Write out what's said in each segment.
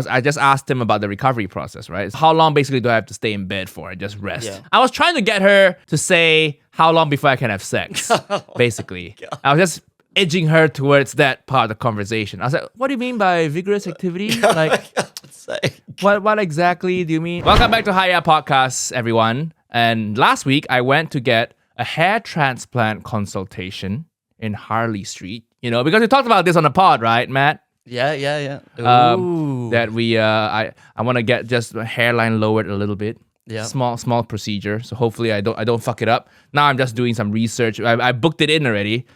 I just asked him about the recovery process, right? How long basically do I have to stay in bed for and just rest? Yeah. I was trying to get her to say how long before I can have sex, basically. I was just edging her towards that part of the conversation. I was like, what do you mean by vigorous activity? Like, what exactly do you mean? Welcome back to Haiyaa Podcast, everyone. And last week, I went to get a hair transplant consultation in Harley Street. You know, because we talked about this on the pod, right, Matt? Yeah. That we, I want to get just the hairline lowered a little bit. Yeah. Small procedure. So hopefully I don't fuck it up. Now I'm just doing some research. I booked it in already.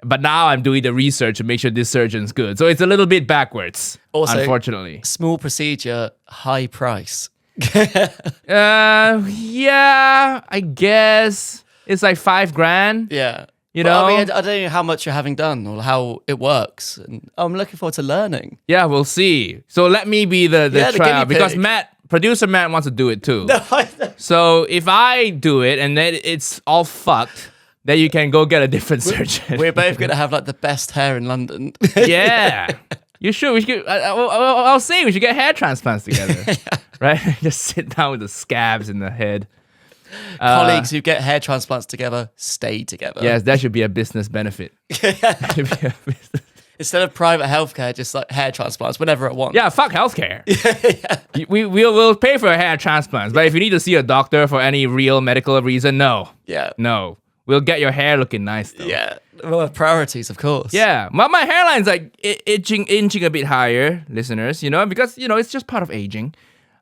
But now I'm doing the research to make sure this surgeon's good. So it's a little bit backwards, also, unfortunately. Small procedure, high price. Yeah, I guess. It's like $5,000. Yeah. You know? I mean, I don't know how much you're having done or how it works. And I'm looking forward to learning. Yeah, we'll see. So let me be the trial. Because producer Matt wants to do it too. No, I know. So if I do it and then it's all fucked, then you can go get a different surgeon. We're both going to have like the best hair in London. Yeah. You should. We should. I'll say we should get hair transplants together. Right? Just sit down with the scabs in the head. Colleagues who get hair transplants together, stay together. Yes, that should be a business benefit. Instead of private healthcare, just like hair transplants whenever I want. Yeah, fuck healthcare. We'll pay for hair transplants, but if you need to see a doctor for any real medical reason, no. Yeah. No. We'll get your hair looking nice, though. Yeah. Well, priorities, of course. Yeah. My hairline's like inching a bit higher, listeners, you know, because, you know, it's just part of aging.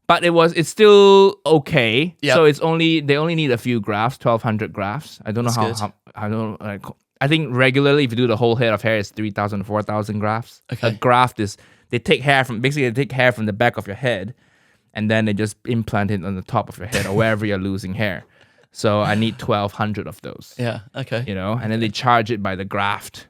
But it's still okay. Yep. So they only need a few grafts, 1,200 grafts. I don't know I think regularly if you do the whole head of hair, it's 3,000 to 4,000 grafts. Okay. A graft is, they take hair from the back of your head and then they just implant it on the top of your head or wherever you're losing hair. So I need 1,200 of those. Yeah, okay. You know, and then they charge it by the graft.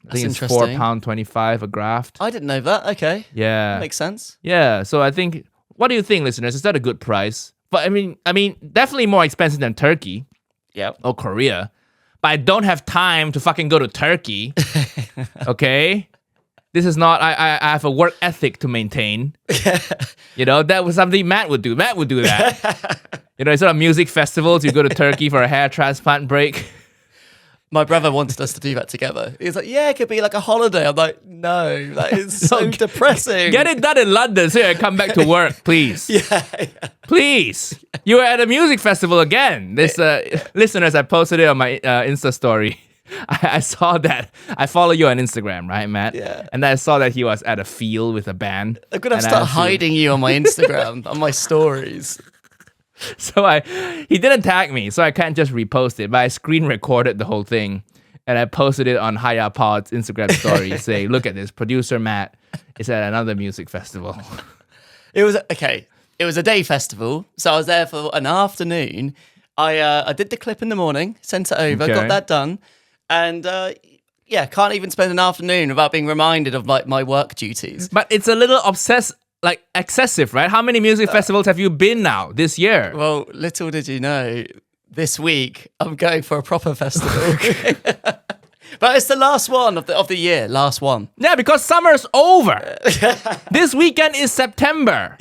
I think it's interesting. £4.25 a graft. I didn't know that. Okay. Yeah. Makes sense. Yeah. So I think, what do you think, listeners? Is that a good price? But I mean, definitely more expensive than Turkey. Yeah. Or Korea. But I don't have time to fucking go to Turkey. Okay? This is not, I have a work ethic to maintain. You know, that was something Matt would do. Matt would do that. You know, instead of music festivals, you go to Turkey for a hair transplant break. My brother wanted us to do that together. He was like, yeah, it could be like a holiday. I'm like, no, that is so depressing. Get it done in London so I come back to work, please. Yeah. Please. You were at a music festival again. This listeners, I posted it on my Insta story. I saw that. I follow you on Instagram, right, Matt? Yeah. And I saw that he was at a field with a band. I'm going to start hiding you on my Instagram, on my stories. So he didn't tag me, so I can't just repost it, but I screen recorded the whole thing and I posted it on Haiyaa Pod's Instagram story saying, look at this, producer Matt is at another music festival. It was a day festival, so I was there for an afternoon. I did the clip in the morning, sent it over, got that done, and can't even spend an afternoon without being reminded of like my work duties. But it's a little excessive, right? How many music festivals have you been now this year? Well, little did you know, this week I'm going for a proper festival. But it's the last one of the year, last one. Yeah, because summer's over. This weekend is September.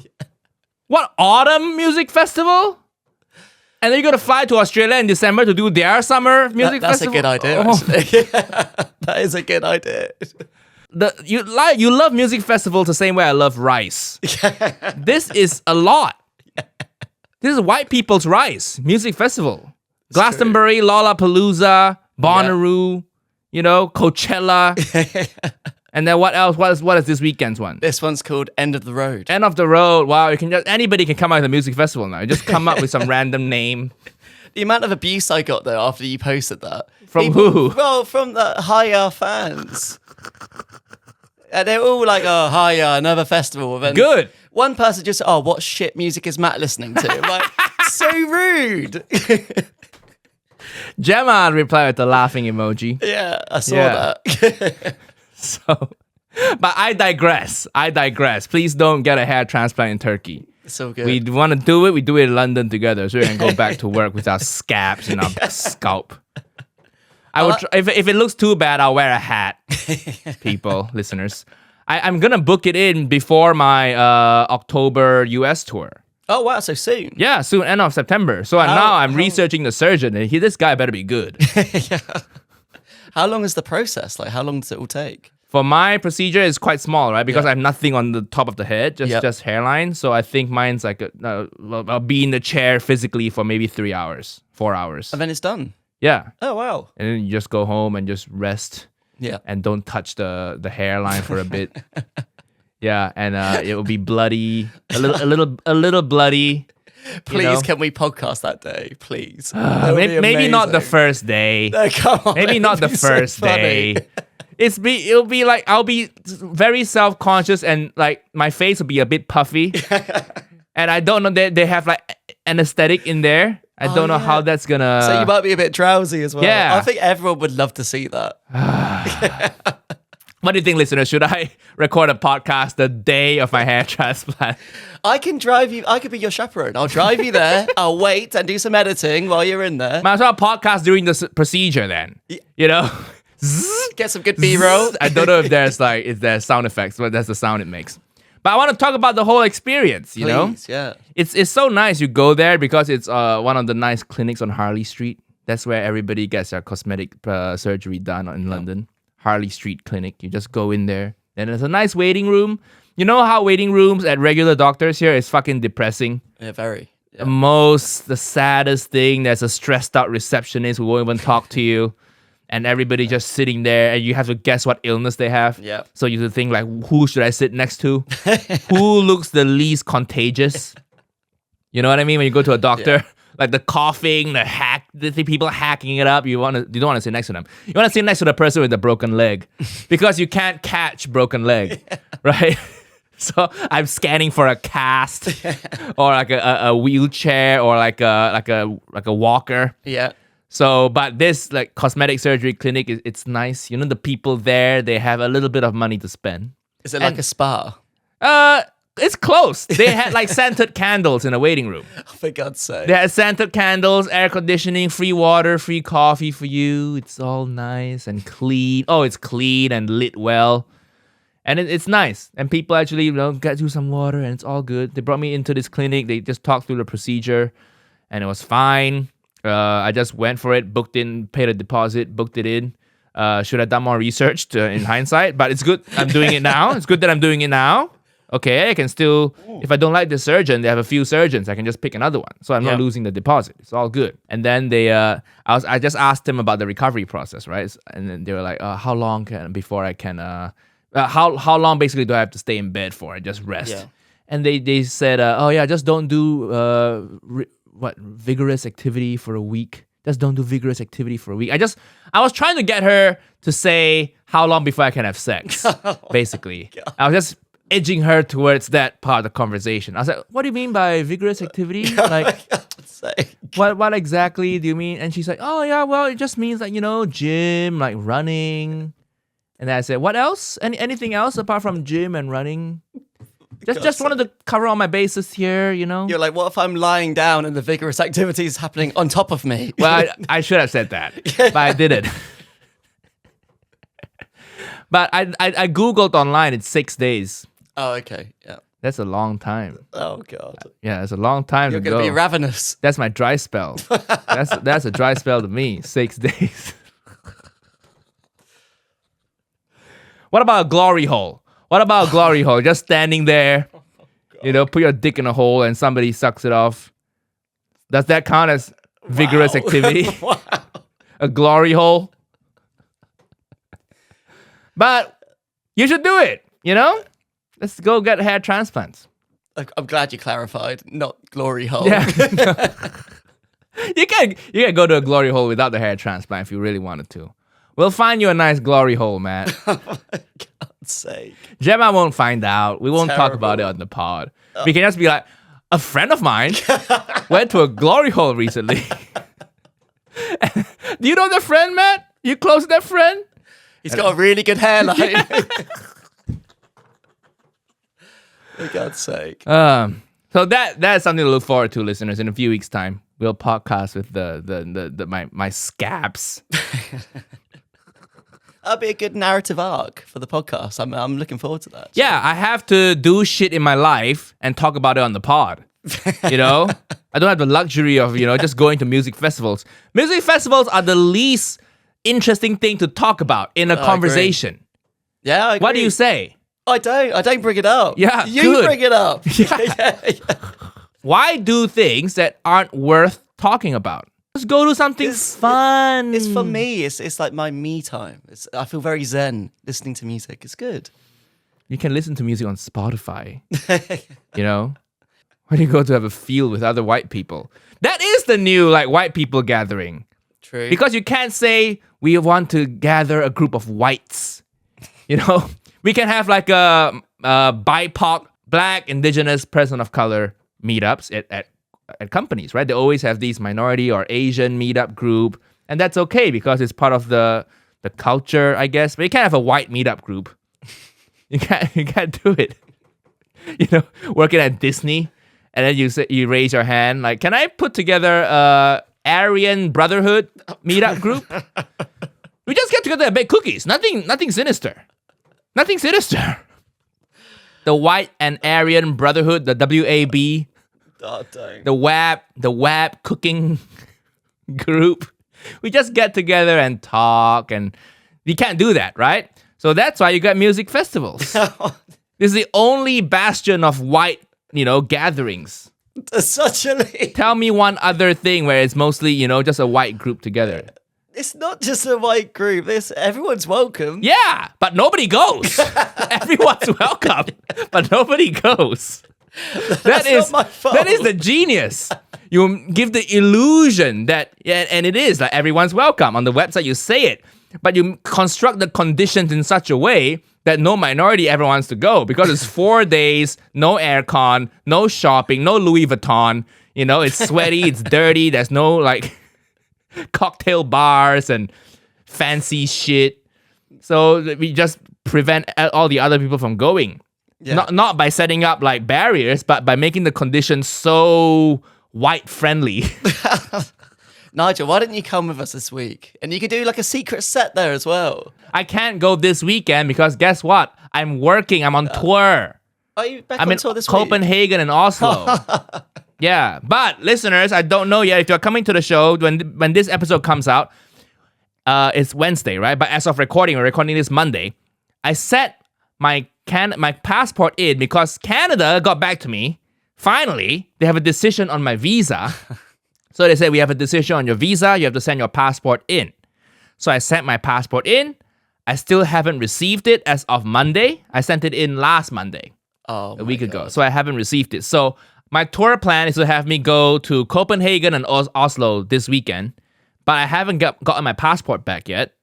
What, autumn music festival? And then you're going to fly to Australia in December to do their summer music festival? That's a good idea, actually. That is a good idea. You love music festivals the same way I love rice. This is a lot. This is white people's rice music festival. It's Glastonbury, true. Lollapalooza, Bonnaroo, you know, Coachella. And then what else? What is this weekend's one? This one's called End of the Road. End of the Road. Wow, anybody can come out of the music festival now. You just come up with some random name. The amount of abuse I got though after you posted that. From who? Well, from the Haiyaa fans. And they're all like, oh, Haiyaa, another festival. And good. One person just, oh, what shit music is Matt listening to? I'm like, so rude. Gemma replied with the laughing emoji. Yeah, I saw that. So, but I digress. Please don't get a hair transplant in Turkey. So good. We want to do it. We do it in London together, so we can go back to work with our scabs in our scalp. I would if it looks too bad, I'll wear a hat. People, listeners, I'm gonna book it in before my October US tour. Oh wow, so soon. Yeah, soon, end of September. So now I'm researching the surgeon, and this guy better be good. Yeah. How long is the process? Like, how long does it all take? For my procedure, it's quite small, right? Because I have nothing on the top of the head, just hairline. So I think mine's like I'll be in the chair physically for maybe 3 hours, 4 hours. And then it's done. Yeah. Oh wow. And then you just go home and just rest. Yeah. And don't touch the hairline for a bit. Yeah, and it will be bloody, a little bloody. Please, can we podcast that day, please? Maybe not the first day. No, come on. Maybe not the first day. It'll be like I'll be very self-conscious and like my face will be a bit puffy. And I don't know they have like anesthetic in there. I don't know how that's gonna. So you might be a bit drowsy as well. Yeah. I think everyone would love to see that. What do you think, listeners? Should I record a podcast the day of my hair transplant? I can drive you. I could be your chaperone. I'll drive you there. I'll wait and do some editing while you're in there. Might as well podcast during the procedure then. You know? Get some good B-roll. I don't know if there's sound effects, but that's the sound it makes. But I want to talk about the whole experience, you know? Yeah. It's so nice. You go there because it's one of the nice clinics on Harley Street. That's where everybody gets their cosmetic surgery done in London. Harley Street Clinic. You just go in there. And there's a nice waiting room. You know how waiting rooms at regular doctors here is fucking depressing? Yeah, very. Yeah. The saddest thing, there's a stressed out receptionist who won't even talk to you. And everybody just sitting there, and you have to guess what illness they have. Yeah. So you have to think like, who should I sit next to? Who looks the least contagious? You know what I mean? When you go to a doctor, like the coughing, the people hacking it up. You don't want to sit next to them. You want to sit next to the person with the broken leg, because you can't catch broken leg, right? So I'm scanning for a cast or like a wheelchair or like a walker. Yeah. So, but this like cosmetic surgery clinic, it's nice. You know, the people there, they have a little bit of money to spend. Is it like a spa? It's close. They had like scented candles in a waiting room. Oh, for God's sake. They had scented candles, air conditioning, free water, free coffee for you. It's all nice and clean. Oh, it's clean and lit well. And it's nice. And people actually, get you some water and it's all good. They brought me into this clinic. They just talked through the procedure and it was fine. I just went for it, booked in, paid a deposit, booked it in. Should have done more research in hindsight, but it's good I'm doing it now. It's good that I'm doing it now. Okay, I can still, if I don't like the surgeon, they have a few surgeons, I can just pick another one. So I'm not losing the deposit. It's all good. And then I just asked them about the recovery process, right? And then they were like, how long before I can, how long basically do I have to stay in bed for? I just rest. Yeah. And they said, just don't do vigorous activity for a week. Just don't do vigorous activity for a week. I was trying to get her to say how long before I can have sex, basically. I was just edging her towards that part of the conversation. I was like, what do you mean by vigorous activity? Like, what exactly do you mean? And she's like, oh yeah, well, it just means like, gym, like running. And then I said, what else? Anything else apart from gym and running? Just wanted to cover all my bases here, You're like, what if I'm lying down and the vigorous activity is happening on top of me? Well, I should have said that, but I didn't. But I Googled online, it's 6 days. Oh, okay, yeah. That's a long time. Oh, God. Yeah, it's a long time You're to go. You're going to be ravenous. That's my dry spell. That's a dry spell to me, 6 days. What about a glory hole? Just standing there, put your dick in a hole and somebody sucks it off. Does that count as vigorous activity? Wow. A glory hole? But you should do it, Let's go get hair transplants. I'm glad you clarified, not glory hole. Yeah. You can go to a glory hole without the hair transplant if you really wanted to. We'll find you a nice glory hole, Matt. Oh my God's sake. Gemma won't find out. We won't talk about it on the pod. We can just be like, a friend of mine went to a glory hole recently. Do you know the friend, Matt? You close to that friend? He's got a really good hairline. For God's sake. So that's something to look forward to, listeners. In a few weeks' time, we'll podcast with my scabs. That'd be a good narrative arc for the podcast. I'm looking forward to that. Yeah, I have to do shit in my life and talk about it on the pod. You know? I don't have the luxury of, just going to music festivals. Music festivals are the least interesting thing to talk about in a conversation. Yeah, I agree. What do you say? I don't bring it up. Yeah, you good. bring it up. Yeah. Why do things that aren't worth talking about? Let's go do something fun. It's for me. It's like my me time. I feel very zen listening to music. It's good. You can listen to music on Spotify. When you go to have a field with other white people. That is the new white people gathering. True. Because you can't say we want to gather a group of whites. We can have a BIPOC, Black, Indigenous, person of color meetups at companies, right? They always have these minority or Asian meetup group, and that's okay because it's part of the culture, I guess. But you can't have a white meetup group. You can't do it. Working at Disney, and then you raise your hand like, can I put together a Aryan Brotherhood meetup group? We just get together and bake cookies. Nothing sinister. Nothing sinister. The White and Aryan Brotherhood, the WAB. Oh, dang. The WAB cooking group. We just get together and talk, and you can't do that, right? So that's why you got music festivals. This is the only bastion of white, gatherings. Such a Tell me one other thing where it's mostly, just a white group together. It's not just a white group. Everyone's welcome. Yeah, but nobody goes. Everyone's welcome, but nobody goes. Not my fault. That is the genius. You give the illusion that, and it is like everyone's welcome. On the website, you say it, but you construct the conditions in such a way that no minority ever wants to go because it's 4 days, no aircon, no shopping, no Louis Vuitton. It's sweaty, it's dirty. There's no cocktail bars and fancy shit. So we just prevent all the other people from going. Yeah. Not by setting up barriers, but by making the conditions so white friendly. Nigel, why didn't you come with us this week? And you could do a secret set there as well. I can't go this weekend because guess what? I'm working. I'm on tour. Are you back I'm on in tour this Copenhagen and Oslo. Yeah, but listeners, I don't know yet if you're coming to the show when this episode comes out. It's Wednesday, right? But as of recording, we're recording this Monday. I set my passport in because Canada got back to me. Finally, they have a decision on my visa. So they say, we have a decision on your visa. You have to send your passport in. So I sent my passport in. I still haven't received it as of Monday. I sent it in last Monday, a week ago. So I haven't received it. So my tour plan is to have me go to Copenhagen and Oslo this weekend. But I haven't gotten my passport back yet.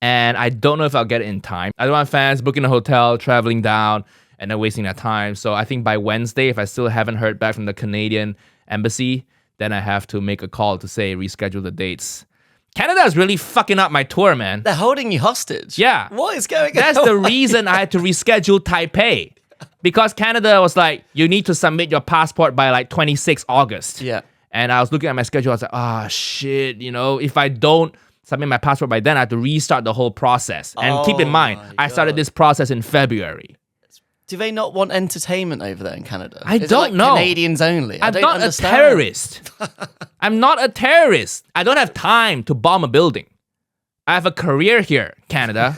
And I don't know if I'll get it in time. I don't want fans booking a hotel, traveling down, and then wasting their time. So I think by Wednesday, if I still haven't heard back from the Canadian embassy, then I have to make a call to say reschedule the dates. Canada is really fucking up my tour, man. They're holding you hostage. Yeah. What is going on? That's the reason I had to reschedule Taipei. Because Canada was like, you need to submit your passport by 26 August. Yeah. And I was looking at my schedule. I was like, shit, if I don't submit my passport by then, I have to restart the whole process. And keep in mind, I started this process in February. Do they not want entertainment over there in Canada? I don't know. Canadians only. I'm not a terrorist. I'm not a terrorist. I don't have time to bomb a building. I have a career here, Canada.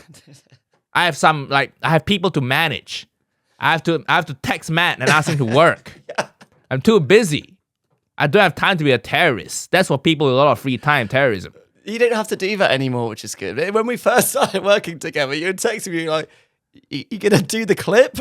I have people to manage. I have to text Matt and ask him to work. Yeah. I'm too busy. I don't have time to be a terrorist. That's what people with a lot of free time, terrorism. You don't have to do that anymore, which is good. When we first started working together, you would text me like, you gonna do the clip?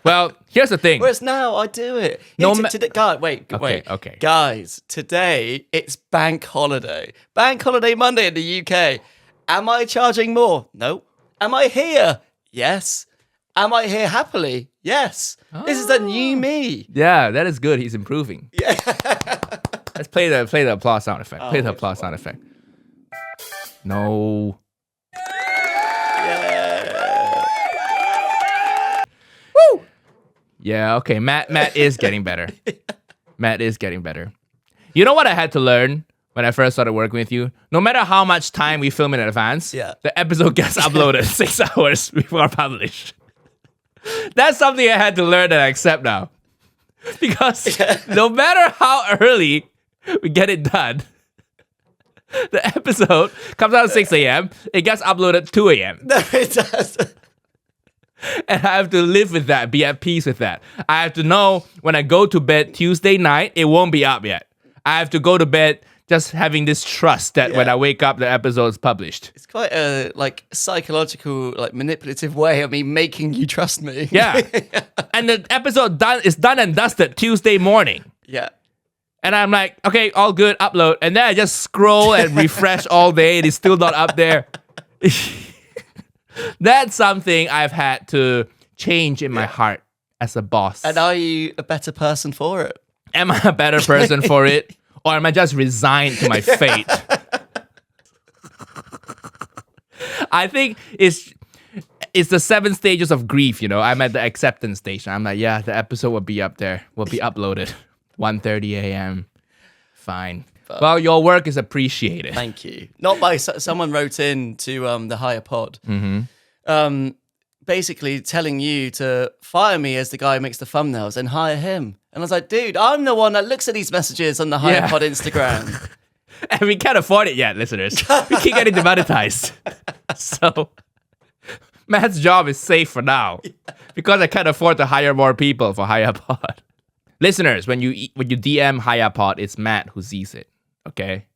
Well, here's the thing. Whereas now I do it. Wait. Okay. Guys, today it's bank holiday. Bank holiday Monday in the UK. Am I charging more? No. Am I here? Yes. Am I here happily? Yes. Oh. This is the new me. Yeah, that is good. He's improving. Yeah. Let's play the applause sound effect. Play the applause sound effect. No. Woo! Yeah, okay. Matt is getting better. Matt is getting better. You know what I had to learn when I first started working with you, no matter how much time we film in advance, the episode gets uploaded 6 hours before publish. That's something I had to learn and accept now. Because no matter how early we get it done, the episode comes out at 6 a.m., it gets uploaded at 2 a.m. No, it doesn't. And I have to live with that, be at peace with that. I have to know when I go to bed Tuesday night, it won't be up yet. I have to go to bed just having this trust that when I wake up, the episode's published. It's quite a psychological, manipulative way of me making you trust me. Yeah. And the episode is done and dusted Tuesday morning. Yeah. And I'm like, okay, all good, upload. And then I just scroll and refresh all day. It is still not up there. That's something I've had to change in my heart as a boss. And are you a better person for it? Am I a better person for it? Or am I just resigned to my fate? I think it's the 7 stages of grief, I'm at the acceptance station. I'm like, yeah, the episode will be up there. Will be uploaded. 1:30 a.m. Fine. Well, your work is appreciated. Thank you. Not by someone wrote in to the Haiyaa Pod, basically telling you to fire me as the guy who makes the thumbnails and hire him. And I was like, dude, I'm the one that looks at these messages on the Haiyaa Pod Instagram. And we can't afford it yet, listeners. We keep getting demonetized. So Matt's job is safe for now because I can't afford to hire more people for Haiyaa Pod. Listeners, when you DM Haiyaa Pod, it's Matt who sees it. Okay.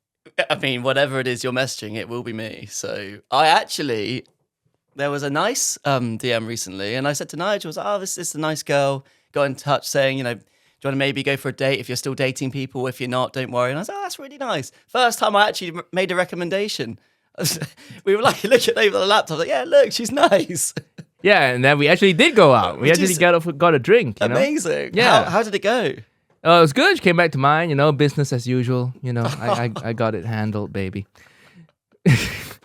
I mean, whatever it is you're messaging, it will be me. So there was a nice DM recently, and I said to Nigel, this is a nice girl. Got in touch saying, do you want to maybe go for a date if you're still dating people? If you're not, don't worry. And I was like, that's really nice. First time I actually made a recommendation. We were looking over the laptop, like, yeah, look, she's nice. Yeah, and then we actually did go out. We actually got a drink. Amazing. Yeah. How did it go? Oh, it was good. She came back to mine, business as usual. I got it handled, baby.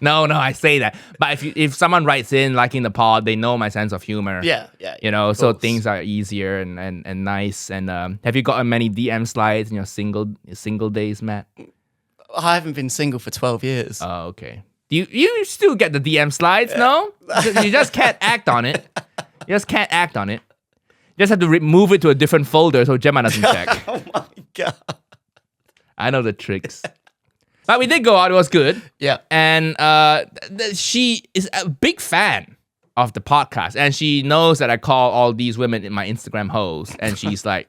No, I say that. But if someone writes in liking the pod, they know my sense of humor. Yeah. So things are easier and nice. And have you gotten many DM slides in your single days, Matt? I haven't been single for 12 years. Oh, okay. You still get the DM slides, no? You just can't act on it. You just can't act on it. You just have to move it to a different folder so Gemma doesn't check. Oh my God. I know the tricks. But we did go out. It was good. Yeah. And she is a big fan of the podcast. And she knows that I call all these women in my Instagram hoes. And she's like,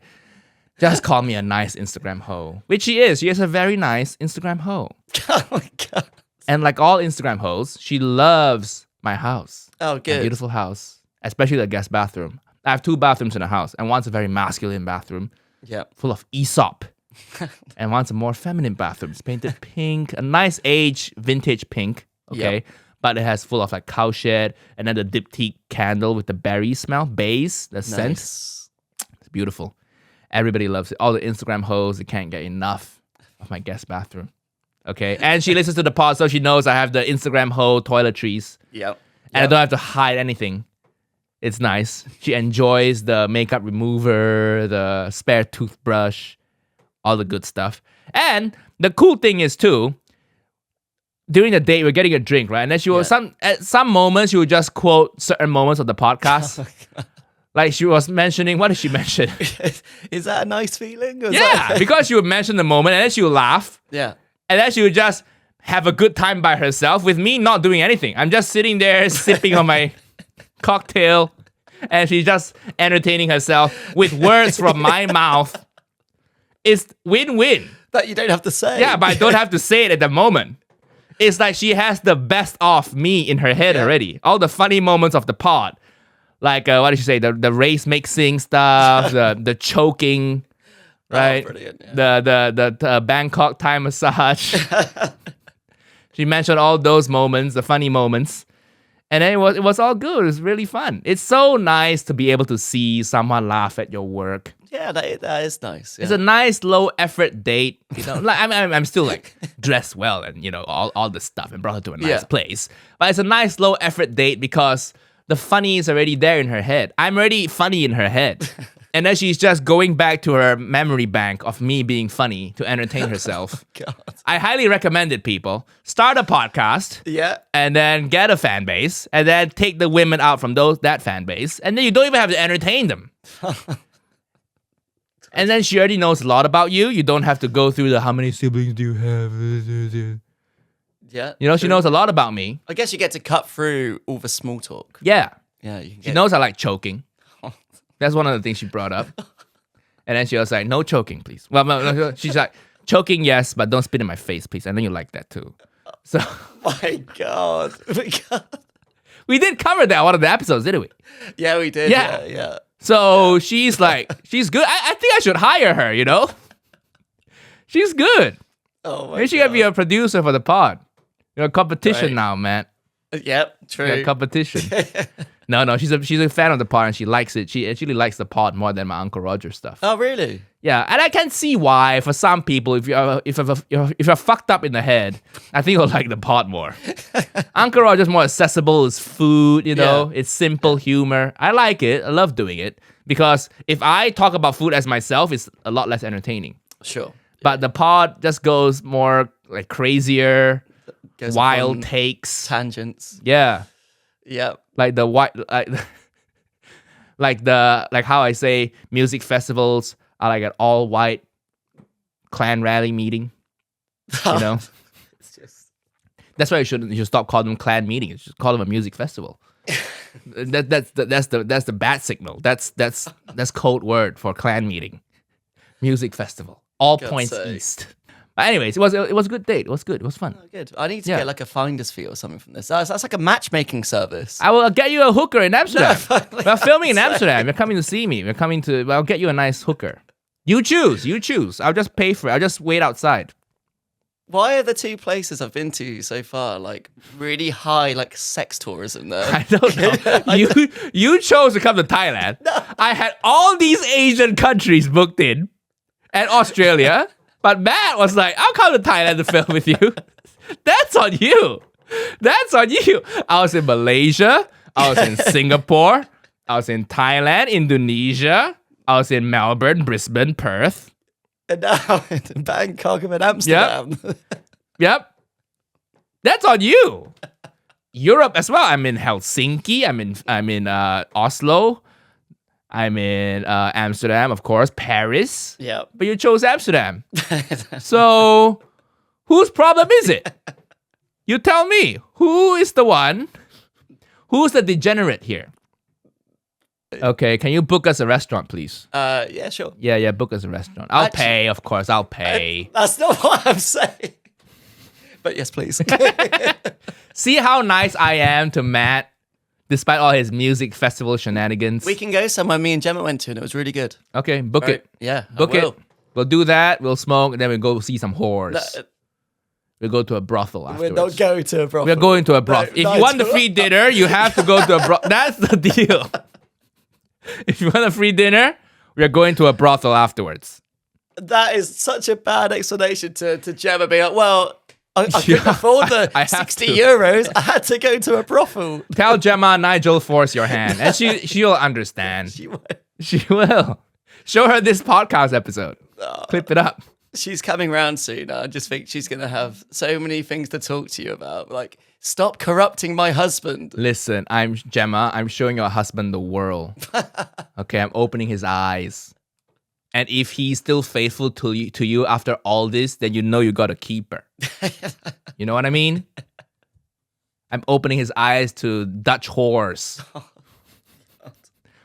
just call me a nice Instagram hoe. Which she is. She is a very nice Instagram hoe. Oh my God. And like all Instagram hoes, she loves my house. Oh, good. My beautiful house. Especially the guest bathroom. I have 2 bathrooms in the house. And one's a very masculine bathroom. Yeah. Full of Aesop. And one's a more feminine bathroom. It's painted pink. A nice age vintage pink. Okay. Yep. But it has full of like cowshed. And then the diptyque candle with the berry smell. Base. The scent. It's beautiful. Everybody loves it. All the Instagram hoes, they can't get enough of my guest bathroom. Okay. And she listens to the pod, so she knows I have the Instagram hoe toiletries. Yep. And I don't have to hide anything. It's nice. She enjoys the makeup remover, the spare toothbrush, all the good stuff. And the cool thing is too, during the date, we're getting a drink, right? And then she will at some moments, she would just quote certain moments of the podcast. Oh, like she was mentioning, what did she mention? Is that a nice feeling? Because she would mention the moment and then she would laugh. Yeah. And then she would just have a good time by herself with me not doing anything. I'm just sitting there sipping on my cocktail and she's just entertaining herself with words from my mouth. It's win-win. That you don't have to say. Yeah, but I don't have to say it at the moment. It's like she has the best of me in her head already. All the funny moments of the pod. Like, what did she say? The race mixing stuff, the choking, right? Oh, brilliant. Yeah. The Bangkok Thai massage. She mentioned all those moments, the funny moments. And then it was all good. It was really fun. It's so nice to be able to see someone laugh at your work. Yeah, that is nice. Yeah. It's a nice low effort date. Like I'm still like dressed well and all the stuff and brought her to a nice place. But it's a nice low effort date because the funny is already there in her head. I'm already funny in her head. And then she's just going back to her memory bank of me being funny to entertain herself. God. I highly recommend it, people. Start a podcast. Yeah. And then get a fan base. And then take the women out from that fan base. And then you don't even have to entertain them. And then she already knows a lot about you. You don't have to go through the how many siblings do you have? Yeah. You know, she knows a lot about me. I guess you get to cut through all the small talk. Yeah. Yeah. You can She knows I like choking. That's one of the things she brought up. And then she was like, no choking, please. Well, no, she's like, choking, yes, but don't spit in my face, please. And then you like that too. So. My God. We did cover that one of the episodes, didn't we? Yeah, we did. Yeah. So she's like, she's good. I think I should hire her, you know? She's good. Oh, my God. Maybe she can be a producer for the pod. You're a competition now, man. Yep, true. You're a competition. No, she's a fan of the pod and she likes it. She actually likes the pod more than my Uncle Roger stuff. Oh, really? Yeah, and I can see why. For some people, if you're fucked up in the head, I think you'll like the pod more. Uncle Roger's more accessible. It's food, you know. Yeah. It's simple humor. I like it. I love doing it because if I talk about food as myself, it's a lot less entertaining. Sure. But the pod just goes more like crazier, wild takes, tangents. Yeah. Yeah. Like the white, like how I say music festivals are like an all white clan rally meeting. You know, it's just that's why you should stop calling them clan meetings. Just call them a music festival. That's the bat signal. That's code word for clan meeting, music festival. All God's points sake. east. But anyways, it was a good date. It was good. It was fun. Oh, good. I need to get like a finder's fee or something from this. That's like a matchmaking service. I will get you a hooker in Amsterdam. No, we're filming in Amsterdam. You're coming to see me. I'll get you a nice hooker. You choose. I'll just pay for it. I'll just wait outside. Why are the two places I've been to so far like really high like sex tourism there? I don't know. You chose to come to Thailand. No. I had all these Asian countries booked in and Australia. But Matt was like, I'll come to Thailand to film with you. That's on you. I was in Malaysia. I was in Singapore. I was in Thailand, Indonesia. I was in Melbourne, Brisbane, Perth. And now in Bangkok and Amsterdam. Yep. That's on you. Europe as well. I'm in Helsinki. I'm in Oslo. I'm in Amsterdam, of course, Paris. Yeah. But you chose Amsterdam. So, whose problem is it? You tell me. Who is the one? Who's the degenerate here? Okay, can you book us a restaurant, please? Yeah, sure. Yeah, book us a restaurant. I'll pay, of course, I'll pay. That's not what I'm saying. But yes, please. See how nice I am to Matt? Despite all his music festival shenanigans. We can go somewhere me and Gemma went to and it was really good. Okay, book it. Yeah, book it. We'll do that. We'll smoke and then we'll go see some whores. We'll go to a brothel afterwards. We'll not go to a brothel. We're going to a brothel. If you want the free dinner, you have to go to a brothel. That's the deal. If you want a free dinner, we're going to a brothel afterwards. That is such a bad explanation to Gemma being like, well, I couldn't afford the 60 euros. I had to go to a brothel. Tell Gemma, Nigel, force your hand. And she'll understand. She will. Show her this podcast episode. Clip it up. She's coming round soon. I just think she's going to have so many things to talk to you about. Like, stop corrupting my husband. Listen, I'm Gemma. I'm showing your husband the world. Okay, I'm opening his eyes. And if he's still faithful to you after all this, then you know you got a keeper. You know what I mean? I'm opening his eyes to Dutch whores.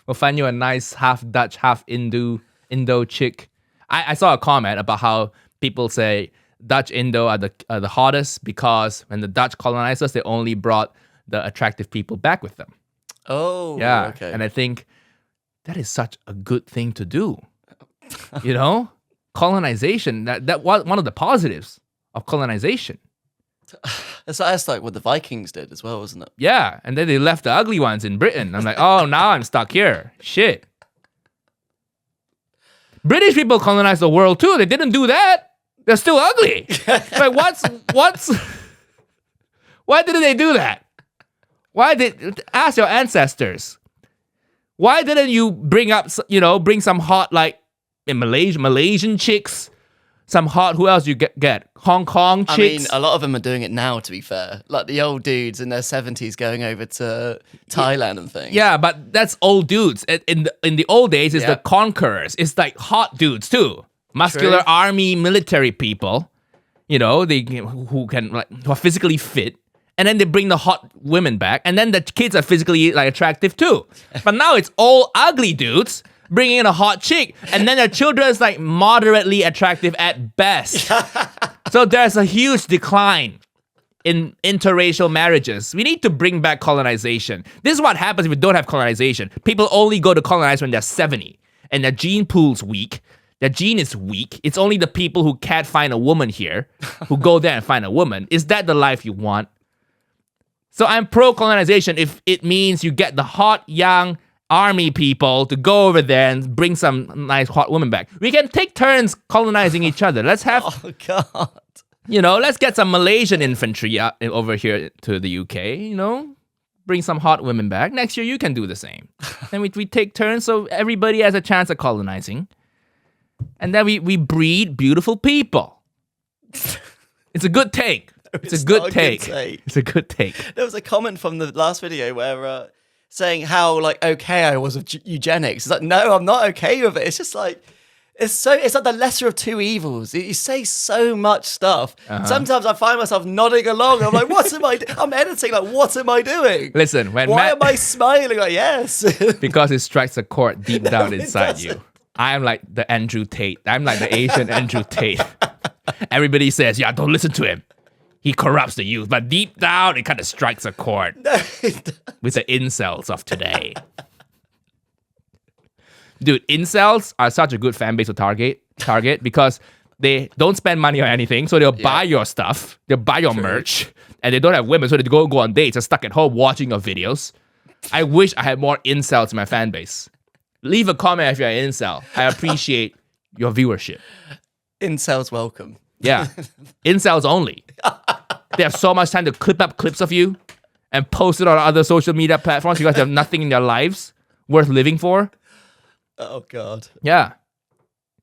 We'll find you a nice half Dutch, half Indo chick. I saw a comment about how people say Dutch Indo are the hottest because when the Dutch colonizers, they only brought the attractive people back with them. Oh, yeah. Okay. And I think that is such a good thing to do. You know, colonization, that was one of the positives of colonization. That's like what the Vikings did as well, wasn't it? Yeah, and then they left the ugly ones in Britain. I'm like, oh, now I'm stuck here. Shit. British people colonized the world too. They didn't do that. They're still ugly. Like, why didn't they do that? Ask your ancestors. Why didn't you bring some hot, like, in Malaysian chicks? Some hot, who else you get? Hong Kong chicks? I mean, a lot of them are doing it now, to be fair. Like the old dudes in their 70s going over to Thailand and things. Yeah, but that's old dudes. In the old days, it's the conquerors. It's like hot dudes too. Muscular army military people, who are physically fit. And then they bring the hot women back. And then the kids are physically like attractive too. But now it's all ugly dudes bringing in a hot chick, and then their children is like moderately attractive at best. So there's a huge decline in interracial marriages. We need to bring back colonization. This is what happens if we don't have colonization. People only go to colonize when they're 70, and their gene pool's weak. Their gene is weak. It's only the people who can't find a woman here who go there and find a woman. Is that the life you want? So I'm pro-colonization if it means you get the hot, young, army people to go over there and bring some nice hot women back. We can take turns colonizing each other. Let's have, oh God, let's get some Malaysian infantry over here to the UK. Bring some hot women back. Next year you can do the same. Then we take turns so everybody has a chance of colonizing, and then we breed beautiful people. It's a good take. It's a good take. It's a good take. There was a comment from the last video where. Saying how like okay I was with eugenics. It's like, no, I'm not okay with it. It's just like it's like the lesser of two evils. You say so much stuff. Sometimes I find myself nodding along. I'm like, what am I? I'm editing. Like, what am I doing? Listen, why am I smiling? Like, yes, because it strikes a chord deep down inside you. I'm like the Andrew Tate. I'm like the Asian Andrew Tate. Everybody says, yeah, don't listen to him. He corrupts the youth, but deep down, it kind of strikes a chord with the incels of today. Dude, incels are such a good fan base to target because they don't spend money on anything, so they'll buy your stuff, they'll buy your merch, and they don't have women, so they go on dates. They're stuck at home watching your videos. I wish I had more incels in my fan base. Leave a comment if you're an incel. I appreciate your viewership. Incels welcome. Yeah, incels only. They have so much time to clip up clips of you and post it on other social media platforms because they have nothing in their lives worth living for. Oh, God. Yeah.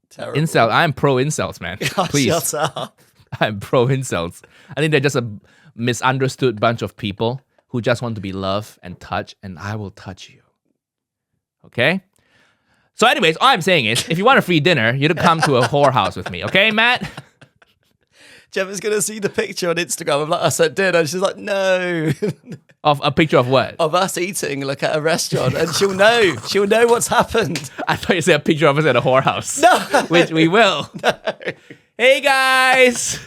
Terrible. Incel. I'm pro incels, man. God, please. Shut up. I'm pro incels. I think they're just a misunderstood bunch of people who just want to be loved and touched, and I will touch you. Okay? So anyways, all I'm saying is, if you want a free dinner, you come to a whorehouse with me. Okay, Matt? Gemma's going to see the picture on Instagram of us at dinner. And she's like, no. Of a picture of what? Of us eating like at a restaurant. And she'll know. She'll know what's happened. I thought you said a picture of us at a whorehouse. No. Which we will. No. Hey, guys.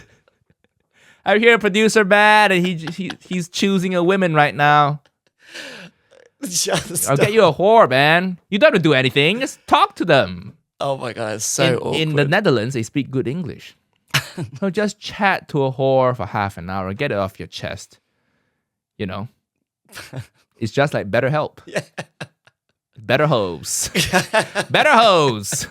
I'm here, producer Matt, and he's choosing a woman right now. I'll get you a whore, man. You don't have to do anything. Just talk to them. Oh, my God. It's so awkward. In the Netherlands, they speak good English. So just chat to a whore for half an hour. Get it off your chest. It's just like BetterHelp. Yeah. Better hoes. Better hoes.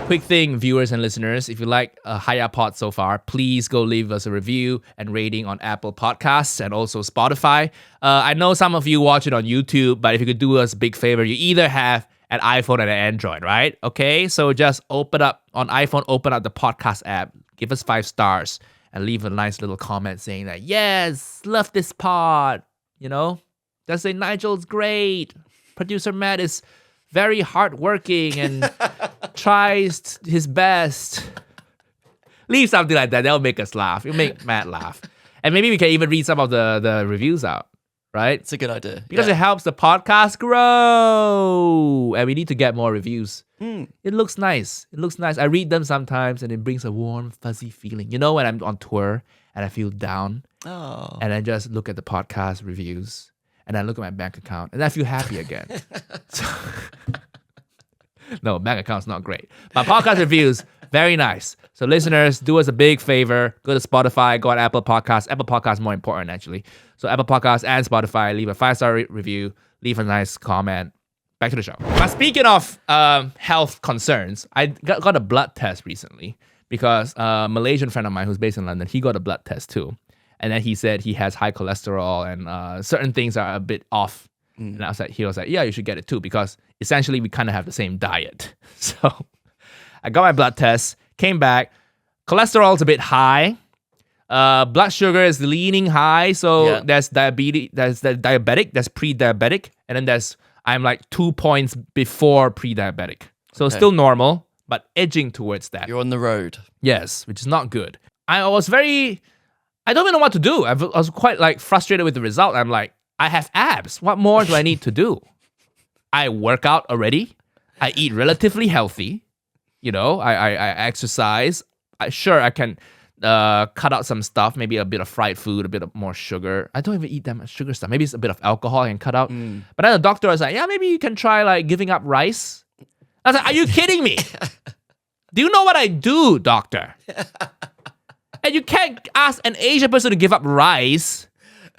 Quick thing, viewers and listeners, if you like Haiyaa Pod so far, please go leave us a review and rating on Apple Podcasts and also Spotify. I know some of you watch it on YouTube, but if you could do us a big favor, you either have an iPhone and an Android, right? Okay, so just open up on iPhone, open up the podcast app, give us 5 stars, and leave a nice little comment saying that, yes, love this pod, Just say, Nigel's great. Producer Matt is very hardworking and tries his best. Leave something like that. That'll make us laugh. It'll make Matt laugh. And maybe we can even read some of the reviews out, right? It's a good idea. Because it helps the podcast grow. And we need to get more reviews. It looks nice. I read them sometimes and it brings a warm, fuzzy feeling. When I'm on tour and I feel down. Oh. And I just look at the podcast reviews and I look at my bank account and I feel happy again. No, bank account's not great. But podcast reviews, very nice. So listeners, do us a big favor. Go to Spotify, go on Apple Podcasts. Apple Podcasts is more important, actually. So Apple Podcasts and Spotify, leave a 5-star review, leave a nice comment. Back to the show. But speaking of health concerns, I got a blood test recently because a Malaysian friend of mine who's based in London, he got a blood test too. And then he said he has high cholesterol and certain things are a bit off And he was like, yeah, you should get it too, because essentially we kind of have the same diet. So I got my blood test, came back, cholesterol's a bit high. Blood sugar is leaning high. So there's diabetes, there's the diabetic, there's pre-diabetic, and then I'm like 2 points before pre-diabetic. So still normal, but edging towards that. You're on the road. Yes, which is not good. I don't even know what to do. I was quite like frustrated with the result. I'm like, I have abs. What more do I need to do? I work out already. I eat relatively healthy. I exercise. I can cut out some stuff, maybe a bit of fried food, a bit of more sugar. I don't even eat that much sugar stuff. Maybe it's a bit of alcohol I can cut out. But then the doctor was like, yeah, maybe you can try like giving up rice. I was like, are you kidding me? Do you know what I do, doctor? And you can't ask an Asian person to give up rice.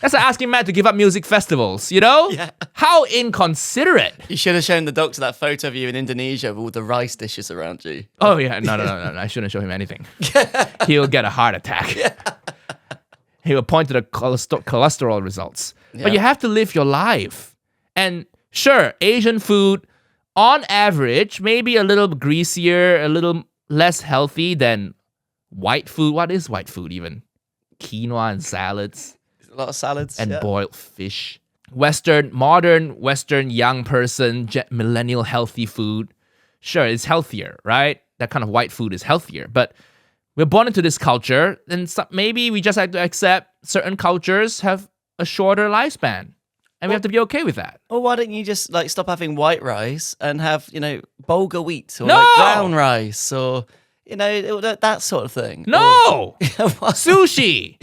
That's like asking Matt to give up music festivals, Yeah. How inconsiderate. You should have shown the doctor that photo of you in Indonesia with all the rice dishes around you. Oh, yeah. No. I shouldn't show him anything. He'll get a heart attack. Yeah. He will point to the cholesterol results. Yeah. But you have to live your life. And sure, Asian food, on average, maybe a little greasier, a little less healthy than white food. What is white food even? Quinoa and salads. A lot of salads. And boiled fish. Modern Western young person, millennial healthy food. Sure, it's healthier, right? That kind of white food is healthier. But we're born into this culture, and maybe we just have to accept certain cultures have a shorter lifespan. And we have to be okay with that. Or why don't you just like stop having white rice and have, bulgur wheat or like brown rice or, that sort of thing? No! Sushi!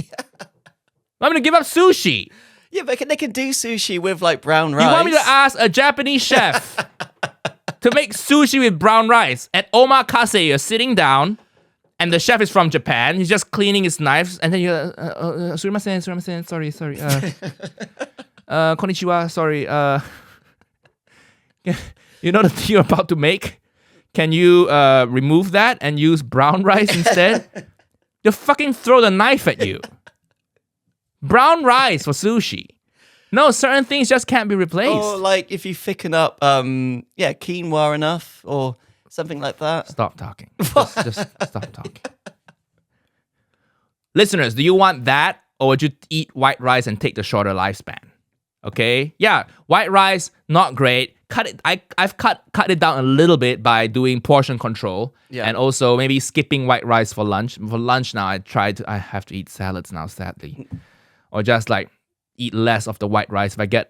I'm going to give up sushi. Yeah, but they can do sushi with like brown rice. You want me to ask a Japanese chef to make sushi with brown rice? At omakase, you're sitting down, and the chef is from Japan. He's just cleaning his knives, and then you're, surimasen, sorry. Konnichiwa, sorry. You know the thing you're about to make? Can you remove that and use brown rice instead? They'll fucking throw the knife at you. Brown rice for sushi. No, certain things just can't be replaced. Or like if you thicken up, quinoa enough or something like that. Stop talking. Just stop talking. Listeners, do you want that, or would you eat white rice and take the shorter lifespan? Okay, yeah, white rice not great. Cut it. I've cut it down a little bit by doing portion control, and also maybe skipping white rice for lunch. For lunch now, I have to eat salads now, sadly, or just like eat less of the white rice. If I get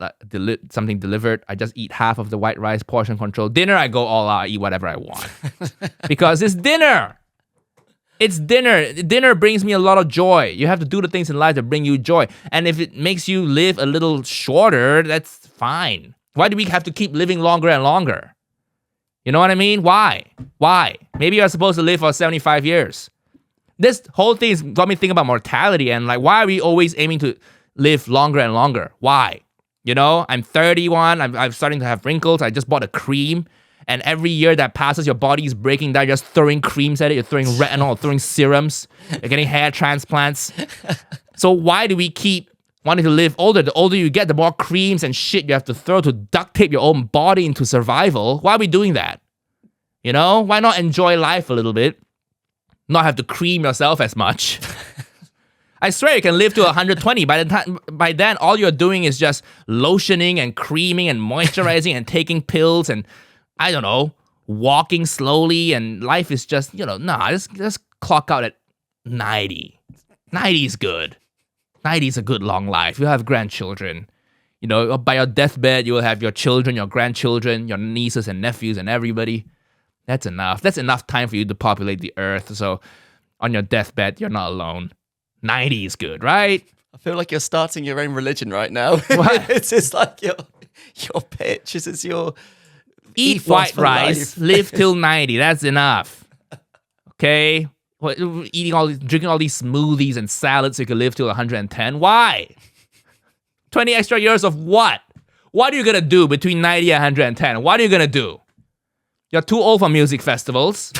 something delivered, I just eat half of the white rice. Portion control. Dinner, I go all out. I eat whatever I want because it's dinner. It's dinner. Dinner brings me a lot of joy. You have to do the things in life that bring you joy. And if it makes you live a little shorter, that's fine. Why do we have to keep living longer and longer? You know what I mean? Why? Maybe you're supposed to live for 75 years. This whole thing has got me thinking about mortality and like, why are we always aiming to live longer and longer? Why? I'm 31. I'm starting to have wrinkles. I just bought a cream. And every year that passes, your body is breaking down. You're just throwing creams at it. You're throwing retinol, throwing serums. You're getting hair transplants. So why do we keep wanting to live older? The older you get, the more creams and shit you have to throw to duct tape your own body into survival. Why are we doing that? Why not enjoy life a little bit? Not have to cream yourself as much. I swear you can live to 120. By then, all you're doing is just lotioning and creaming and moisturizing and taking pills and I don't know, walking slowly, and life is just, just clock out at 90. 90 is good. 90 is a good long life. You'll have grandchildren. By your deathbed, you will have your children, your grandchildren, your nieces and nephews and everybody. That's enough. That's enough time for you to populate the earth. So on your deathbed, you're not alone. 90 is good, right? I feel like you're starting your own religion right now. What? It's just like your pitch. This is your... Eat white rice, live till 90. That's enough. Okay? Drinking all these smoothies and salads so you can live till 110. Why? 20 extra years of what? What are you going to do between 90 and 110? What are you going to do? You're too old for music festivals.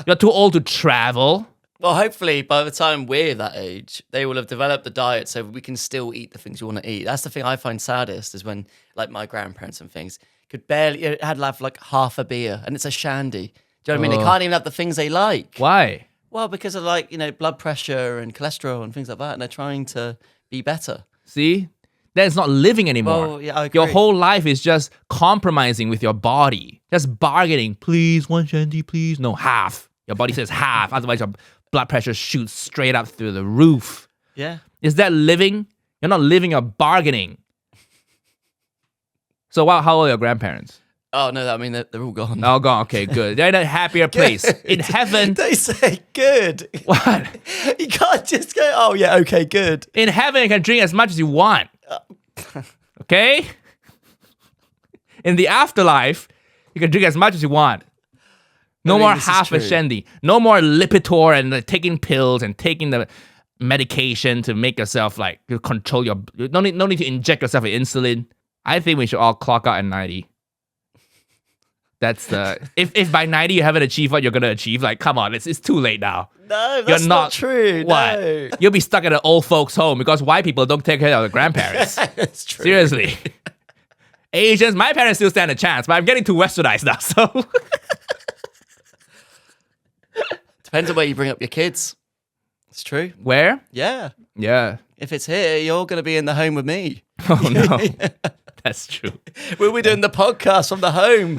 You're too old to travel. Well, hopefully by the time we're that age, they will have developed the diet so we can still eat the things we want to eat. That's the thing I find saddest is when, like, my grandparents and things could barely had have like half a beer and it's a shandy. Do you know what I mean? They can't even have the things they like. Why? Well, because of like, blood pressure and cholesterol and things like that, and they're trying to be better. See? That's not living anymore. Well, yeah, I agree. Your whole life is just compromising with your body. Just bargaining. Please, one shandy, please. No, half. Your body says half. Otherwise, your blood pressure shoots straight up through the roof. Yeah. Is that living? You're not living, you're bargaining. So how old are your grandparents? Oh, no, I mean, they're all gone. Oh, gone. Okay, good. They're in a happier place. In heaven. They say good. What? You can't just go, oh, yeah, okay, good. In heaven, you can drink as much as you want. Okay? In the afterlife, you can drink as much as you want. No more half a shandy. No more Lipitor and taking pills and taking the medication to make yourself control your. No need to inject yourself with insulin. I think we should all clock out at 90. That's the if by 90 you haven't achieved what you're gonna achieve, come on, it's too late now. No, that's not true. What? No. You'll be stuck at an old folks' home because white people don't take care of their grandparents. That's true. Seriously. Asians, my parents still stand a chance, but I'm getting too westernized now, so. Depends on where you bring up your kids. It's true. Where? Yeah. Yeah. If it's here, you're going to be in the home with me. Oh, no. That's true. We'll be doing the podcast from the home.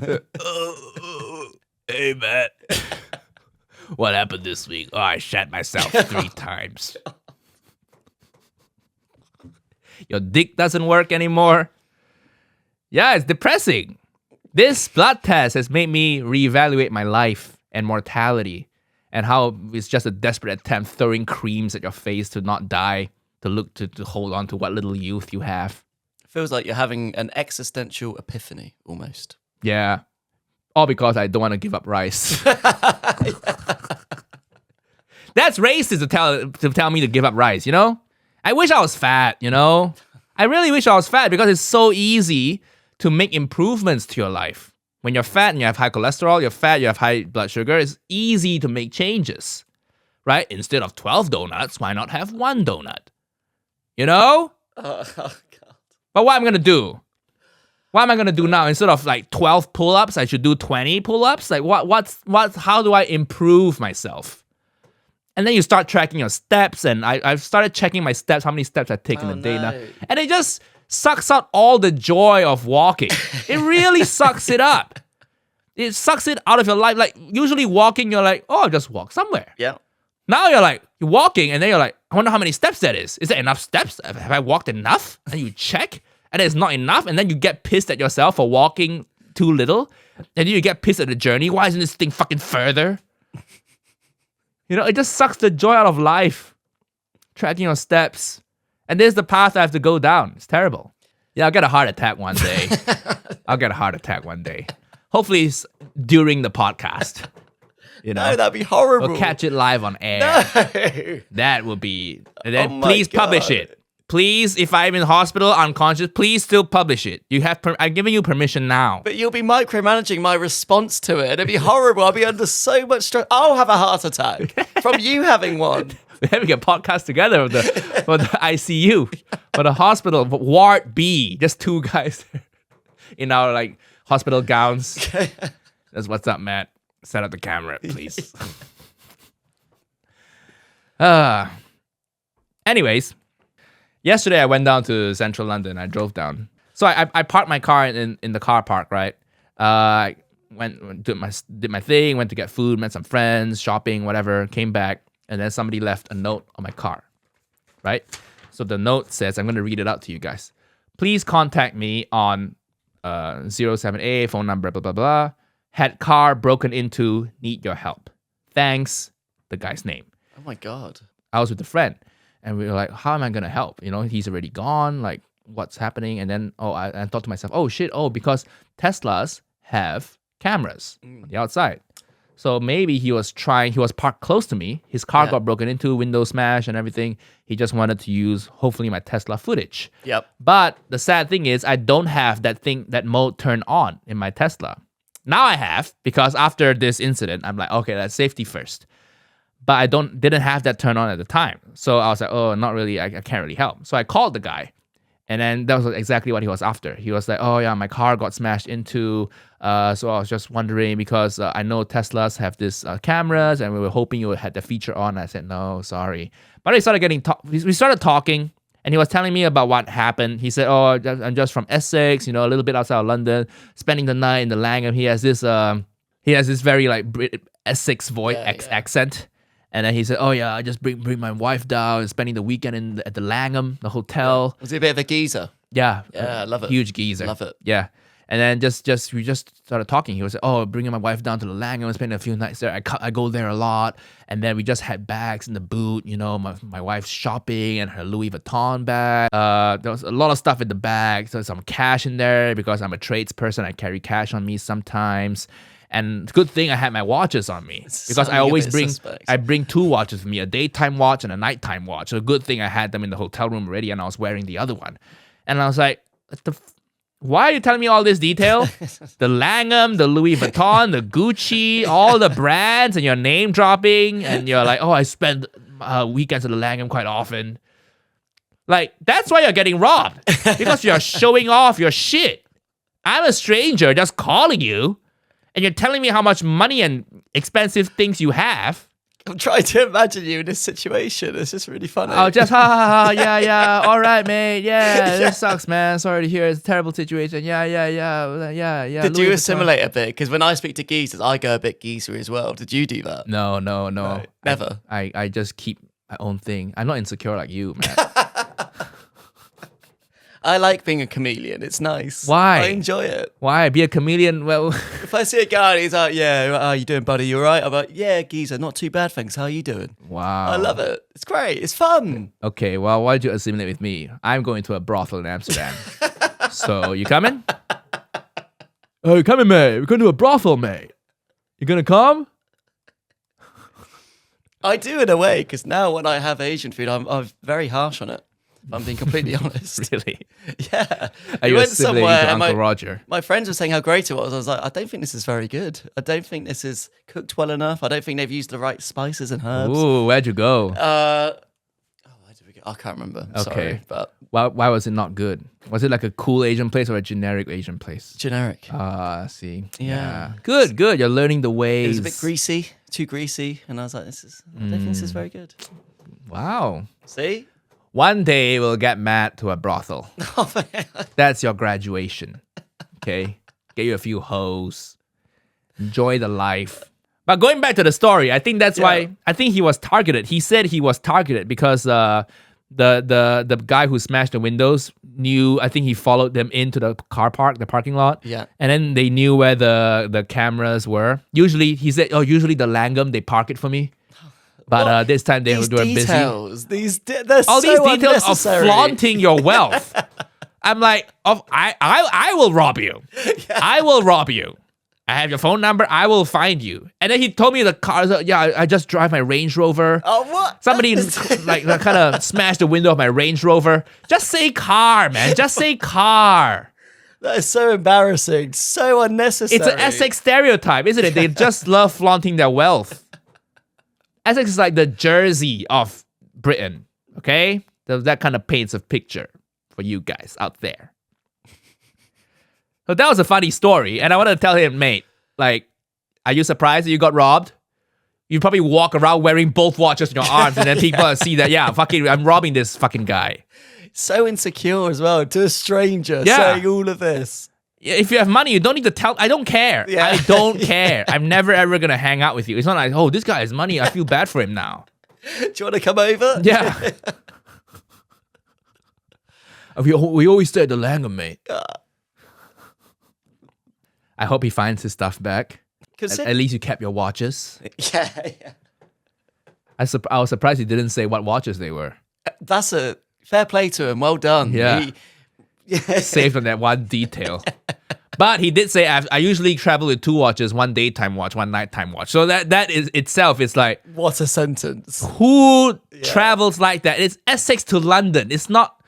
Hey, Matt. What happened this week? Oh, I shat myself 3 times. Your dick doesn't work anymore. Yeah, it's depressing. This blood test has made me reevaluate my life and mortality and how it's just a desperate attempt throwing creams at your face to not die, to hold on to what little youth you have. It feels like you're having an existential epiphany almost. Yeah. All because I don't want to give up rice. That's racist to tell me to give up rice, you know? I wish I was fat, you know? I really wish I was fat because it's so easy to make improvements to your life. When you're fat and you have high cholesterol, you're fat, you have high blood sugar, it's easy to make changes, right? Instead of 12 donuts, why not have 1 donut? You know? Oh, God. But what am I going to do? What am I going to do now? Instead of 12 pull-ups, I should do 20 pull-ups? How do I improve myself? And then you start tracking your steps, and I've started checking my steps, how many steps I've taken a day now. And it just sucks out all the joy of walking. It really sucks it up. It sucks it out of your life. Usually walking, you're like, oh, I'll just walk somewhere. Yeah. Now you're walking, and then you're like, I wonder how many steps that is. Is there enough steps? Have I walked enough? And you check, and it's not enough, and then you get pissed at yourself for walking too little, and then you get pissed at the journey. Why isn't this thing fucking further? It just sucks the joy out of life. Tracking your steps. And there's the path I have to go down. It's terrible. Yeah, I'll get a heart attack one day. Hopefully it's during the podcast. No, that'd be horrible. We'll catch it live on air. No. That would be... And then please publish it. Please, if I'm in hospital unconscious, please still publish it. I'm giving you permission now. But you'll be micromanaging my response to it. It'd be horrible. I'll be under so much stress. I'll have a heart attack from you having one. We're having a podcast together with the ICU, for the hospital, Ward B. Just 2 guys in our hospital gowns. That's what's up, Matt. Set up the camera, please. Anyways, yesterday I went down to central London. I drove down. So I parked my car in the car park, right? I did my thing, went to get food, met some friends, shopping, whatever, came back. And then somebody left a note on my car, right? So the note says, I'm going to read it out to you guys. Please contact me on 07A, phone number, blah, blah, blah. Had car broken into, need your help. Thanks, the guy's name. Oh my God. I was with a friend, and we were like, how am I going to help? He's already gone. What's happening? And then, I thought to myself, because Teslas have cameras on the outside. So maybe he was parked close to me. His car got broken into, window smashed and everything. He just wanted to use, hopefully, my Tesla footage. Yep. But the sad thing is I don't have that mode turned on in my Tesla. Now I have, because after this incident, I'm like, okay, that's safety first. but I didn't have that turned on at the time. So I was like, oh, not really. I can't really help. So I called the guy. And then that was exactly what he was after. He was like, oh yeah, my car got smashed into. So I was just wondering because I know Teslas have this cameras and we were hoping you had the feature on. I said, no, sorry. But we started talking and he was telling me about what happened. He said, oh, I'm just from Essex, a little bit outside of London, spending the night in the Langham. He has this very like Essex voice accent. And then he said, oh yeah, I just bring my wife down and spending the weekend at the Langham, the hotel. Was he a bit of a geezer? Yeah. Yeah, I love it. Huge geezer. Love it. Yeah. And then we just started talking. He was like, oh, bringing my wife down to the Langham and spending a few nights there. I go there a lot. And then we just had bags in the boot, my wife's shopping and her Louis Vuitton bag. There was a lot of stuff in the bag. So some cash in there because I'm a tradesperson. I carry cash on me sometimes. And good thing I had my watches on me because I always bring two watches with me, a daytime watch and a nighttime watch. So good thing I had them in the hotel room already and I was wearing the other one. And I was like, why are you telling me all this detail? The Langham, the Louis Vuitton, the Gucci, all the brands and your name dropping. And you're like, oh, I spend weekends at the Langham quite often. Like, that's why you're getting robbed because you're showing off your shit. I'm a stranger just calling you. And you're telling me how much money and expensive things you have. I'm trying to imagine you in this situation. It's just really funny. Oh, just yeah. All right, mate. Yeah, this sucks, man. Sorry to hear. It's a terrible situation. Yeah. Did you assimilate a bit? Because when I speak to geezers, I go a bit geezer as well. Did you do that? No. Never. I just keep my own thing. I'm not insecure like you, man. I like being a chameleon. It's nice. Why? I enjoy it. Why? Be a chameleon? Well, if I see a guy and he's like, yeah, how you doing, buddy? You all right? I'm like, yeah, geezer, not too bad, thanks. How are you doing? Wow. I love it. It's great. It's fun. Okay, well, why did you assimilate with me? I'm going to a brothel in Amsterdam. So, you coming? Oh, you coming, mate? We're going to a brothel, mate. You gonna come? I do in a way, because now when I have Asian food, I'm very harsh on it. If I'm being completely honest. Really? Yeah. Are you assimilating to Uncle Roger? My friends were saying how great it was. I was like, I don't think this is very good. I don't think this is cooked well enough. I don't think they've used the right spices and herbs. Ooh, where'd you go? Where did we go? I can't remember. Okay. Sorry, but why was it not good? Was it like a cool Asian place or a generic Asian place? Generic. I see. Yeah. Good. You're learning the ways. It was a bit greasy, too greasy, and I was like, I don't think this is very good. Wow. See? One day we'll get Matt to a brothel. Oh, man. That's your graduation. Okay? Get you a few hoes. Enjoy the life. But going back to the story, I think that's why I think he was targeted. He said he was targeted because the guy who smashed the windows knew, I think he followed them into the car park, the parking lot. Yeah. And then they knew where the cameras were. Usually, he said, usually the Langham, they park it for me. But this time they were busy. All these details of flaunting your wealth. I'm like, I will rob you. Yeah. I will rob you. I have your phone number. I will find you. And then he told me the car. Yeah, I just drive my Range Rover. Oh, what? Somebody like kind of smashed the window of my Range Rover. Just say car, man. Just say car. That is so embarrassing. So unnecessary. It's an Essex stereotype, isn't it? They just love flaunting their wealth. Essex is like the Jersey of Britain, okay? That kind of paints a picture for you guys out there. So that was a funny story, and I wanted to tell him, mate, like, are you surprised that you got robbed? You probably walk around wearing both watches in your arms, and then people see that, I'm robbing this fucking guy. So insecure as well, to a stranger saying all of this. If you have money, you don't need to tell. I don't care. Yeah. I don't care. I'm never ever gonna hang out with you. It's not like, oh, this guy has money. I feel bad for him now. Do you want to come over? Yeah. we always stay at the Langham, mate. I hope he finds his stuff back. At least you kept your watches. Yeah. I was surprised he didn't say what watches they were. That's a fair play to him. Well done. Yeah. Saved on that one detail. But he did say, I usually travel with two watches, one daytime watch, one nighttime watch. So that is itself is like... What a sentence. Who travels like that? It's Essex to London. It's not...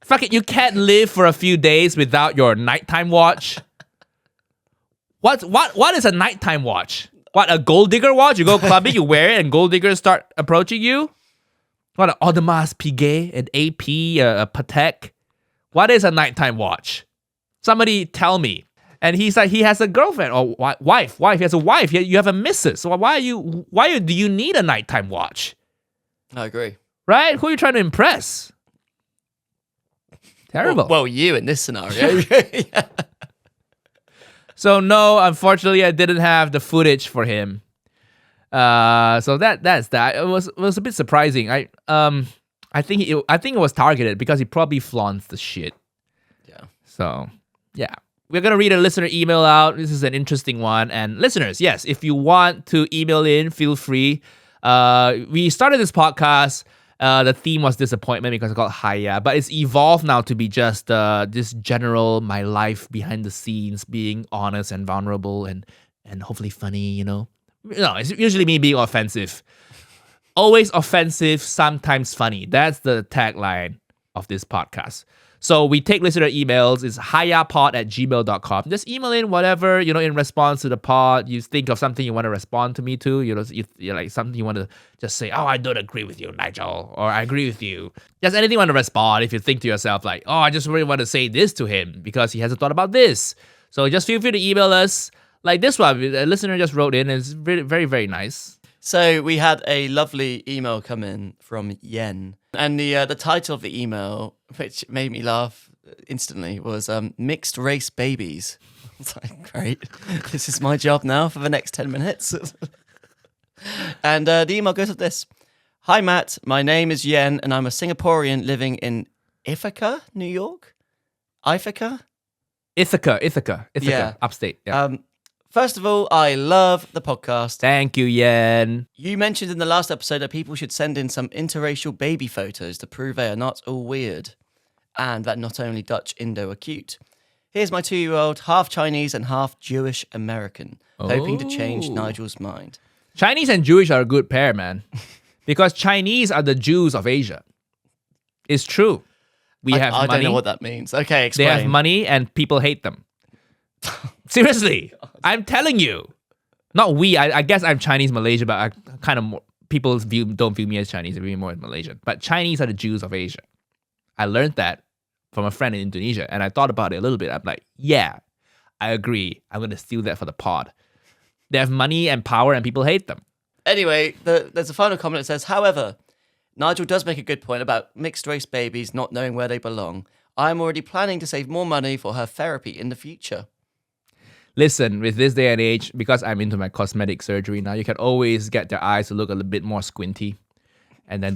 Fuck it, you can't live for a few days without your nighttime watch. What is a nighttime watch? What, a gold digger watch? You go clubbing, you wear it, and gold diggers start approaching you? What, an Audemars Piguet, an AP, a Patek? What is a nighttime watch? Somebody tell me. And he's like, he has a girlfriend or wife. He has a wife. You have a missus. So why do you need a nighttime watch? I agree. Right? Who are you trying to impress? Terrible. Well, you in this scenario. Yeah. So no, unfortunately, I didn't have the footage for him. So that's that. It was a bit surprising. I think it was targeted because he probably flaunts the shit. Yeah. So yeah, we're gonna read a listener email out. This is an interesting one. And listeners, yes, if you want to email in, feel free. We started this podcast. The theme was disappointment because it's called Haiyaa, but it's evolved now to be just this general my life behind the scenes, being honest and vulnerable and hopefully funny. You know, no, it's usually me being offensive, always offensive, sometimes funny. That's the tagline of this podcast. So we take listener emails. It's haiyaapod@gmail.com. Just email in whatever, in response to the pod. You think of something you want to respond to me to. You're like something you want to just say, oh, I don't agree with you, Nigel. Or I agree with you. Just anything you want to respond if you think to yourself like, oh, I just really want to say this to him because he hasn't thought about this. So just feel free to email us. Like this one, a listener just wrote in. It's very, very, very nice. So we had a lovely email come in from Yen. And the title of the email, which made me laugh instantly, was Mixed Race Babies. I was like, great. This is my job now for the next 10 minutes. And the email goes like this. Hi, Matt. My name is Yen, and I'm a Singaporean living in Ithaca, New York? Ithaca, yeah. Upstate. Yeah. First of all, I love the podcast. Thank you, Yen. You mentioned in the last episode that people should send in some interracial baby photos to prove they are not all weird, and that not only Dutch Indo are cute. Here's my 2-year-old, half Chinese and half Jewish American, hoping to change Nigel's mind. Chinese and Jewish are a good pair, man. Because Chinese are the Jews of Asia. It's true. I don't know what that means. Okay, explain. They have money and people hate them. Seriously, I'm telling you. Not we. I guess I'm Chinese Malaysia, but I kind of more, people don't view me as Chinese. They view me more as Malaysian. But Chinese are the Jews of Asia. I learned that from a friend in Indonesia, and I thought about it a little bit. I'm like, yeah, I agree. I'm going to steal that for the pod. They have money and power, and people hate them. Anyway, there's a final comment that says, however, Nigel does make a good point about mixed race babies not knowing where they belong. I'm already planning to save more money for her therapy in the future. Listen, with this day and age, because I'm into my cosmetic surgery now, you can always get their eyes to look a little bit more squinty, and then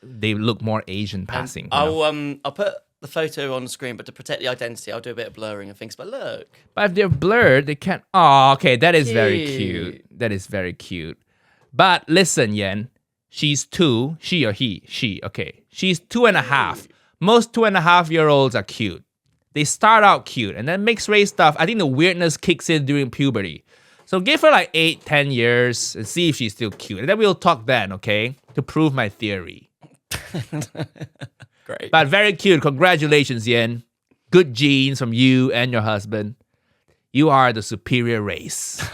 they look more Asian passing. I'll put the photo on the screen, but to protect the identity, I'll do a bit of blurring and things. But look, but if they're blurred, they can't. Oh, okay, that is very cute. That is very cute. But listen, Yen, she's 2. She or he? She. Okay, she's 2.5. Most 2.5-year-olds are cute. They start out cute, and then mixed race stuff, I think the weirdness kicks in during puberty. So give her like 8-10 years and see if she's still cute. And then we'll talk then, okay? To prove my theory. Great. But very cute. Congratulations, Yen. Good genes from you and your husband. You are the superior race.